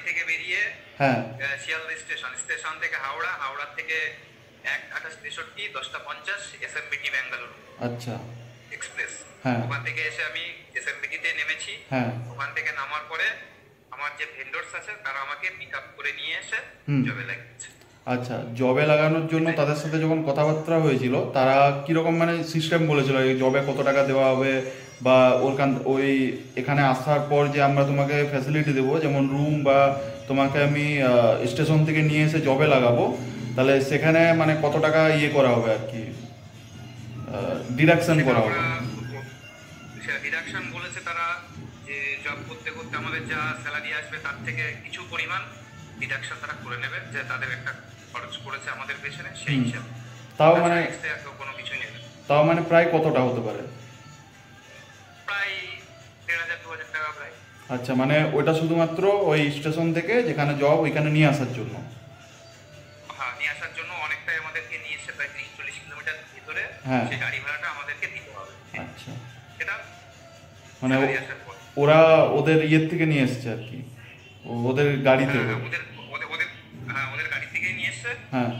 থেকে বেরিয়ে হ্যাঁ শিয়ালদা স্টেশন থেকে হাওড়া থেকে 1:28:63 10:50 এসএমবিটি ব্যাঙ্গালোর আচ্ছা এক্সপ্রেস। হ্যাঁ ওখান থেকে এসে আমি এসএমবিটিতে নেমেছি। হ্যাঁ ওখান থেকে নামার পরে আমার যে ভেন্ডরস আছে তারা আমাকে পিক আপ করে নিয়ে এসে জবে লাগিয়েছে। আচ্ছা, জবে লাগানোর জন্য তাদের সাথে যখন কথাবার্তা হয়েছিল তারা কিরকম মানে সিস্টেম বলেছিল, এই জবে কত টাকা দেওয়া হবে বা ওই এখানে আসার পর যে আমরা তোমাকে ফ্যাসিলিটি দেবো, যেমন রুম বা তোমাকে আমি স্টেশন থেকে নিয়ে এসে জবে লাগাবো, তাহলে সেখানে মানে কত টাকা ইয়ে করা হবে আর কি, ডিডাকশন করা হবে? ডিডাকশন বলেছে তারা যে জব করতে করতে আমাদের যা স্যালারি আসবে তার থেকে কিছু পরিমাণ ডিডাকশন তারা করে নেবে, যে তাদের একটা খরচ করেছে আমাদের পেছনে সেই হিসাবে। তাও মানে কোনো কিছুই নেবে। তাও মানে প্রায় কতটা হতে পারে? প্রায় 1,500-2,000 টাকা প্রায়। আচ্ছা, মানে ওইটা শুধুমাত্র ওই স্টেশন থেকে যেখানে জব ওইখানে নিয়ে আসার জন্য? হ্যাঁ, নিয়ে আসার জন্য অনেকটাই আমাদেরকে নিয়ে এসে প্রায় 30-40 কিলোমিটার ভিতরে সেই গাড়ি ভাড়াটা আমাদেরকে দিতে হবে। আচ্ছা, এটা মানে ওরা ওদের ইয়ের থেকে নিয়ে এসছে আর কি, ওদের গাড়ি থেকে? ওদের গাড়ি থেকে নিয়ে এসছে।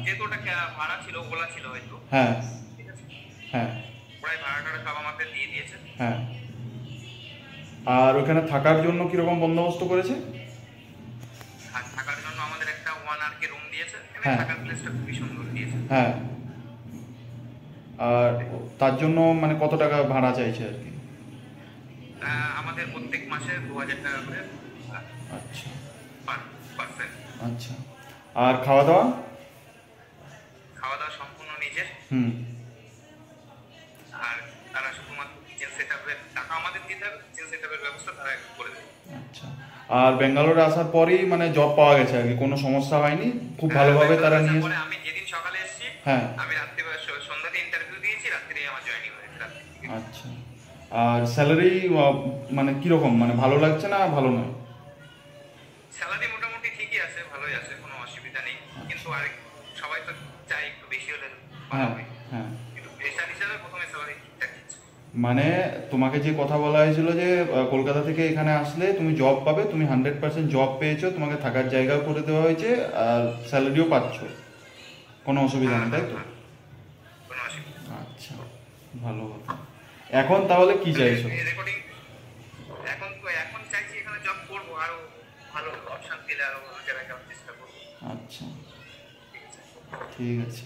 যেহেতু ওটা ভাড়া ছিল, ওলা ছিল হয়তো। হ্যাঁ ঠিক আছে, হ্যাঁ, প্রায় ভাড়াটা সব আমাদের দিয়ে দিয়েছে। হ্যাঁ। আর ওখানে থাকার জন্য কিরকম বন্দোবস্ত করেছে? থাকার জন্য আমাদের একটা 1 RK রুম দিয়েছে। থাকার প্লেসটা খুবই সুন্দর দিয়েছে। হ্যাঁ। আর তার জন্য মানে কত টাকা ভাড়া চাইছে আর কি? আমাদের প্রত্যেক মাসে 2,000 টাকা করে। আচ্ছা পার পারসন। আচ্ছা। আর খাওয়া দাওয়া? খাওয়া দাওয়া সম্পূর্ণ নিজের। আর তারা শুধুমাত্র কিচেন সেটআপের টাকা আমাদের দিতে হবে, কিচেন সেটআপের ব্যবস্থা তারা করে দেবে। আচ্ছা। আর ব্যাঙ্গালোরে আসার পরেই মানে জব পাওয়া গেছে আর কি, কোনো সমস্যা হয়নি? খুব ভালোভাবে তারা নিয়ে? আমি যেদিন সকালে এসেছি, আমি রাত্রে সন্ধ্যাতে ইন্টারভিউ দিয়েছি, রাত্রে আমার জয়েনিং হয়েছে। আচ্ছা। আর স্যালারি মানে কিরকম, মানে ভালো লাগছে না ভালো নয়? স্যালারি মোটামুটি ঠিকই আছে, ভালোই আছে, কোনো অসুবিধা নেই। কিন্তু আর সবাই তো চাই একটু বেশি হলে ভালো হয়। হ্যাঁ, কিন্তু পেশার হিসাবে প্রথমে স্যালারি ঠিকঠাক আছে। মানে তোমাকে যে কথা বলা হয়েছিল যে কলকাতা থেকে এখানে আসলে তুমি জব পাবে, তুমি 100% জব পেয়েছো, তোমাকে থাকার জায়গাও করে দেওয়া হয়েছে আর স্যালারিও পাচ্ছ, কোনো অসুবিধা নেই, তাই তো? কোনো অসুবিধা। আচ্ছা, ভালো কথা। এখন তাহলে কি চাইছো? এখন চাইছি এখানে জব করবো, আরো ভালো অপশন পেলে আরো জায়গায় যাওয়ার চেষ্টা করবো। আচ্ছা, ঠিক আছে।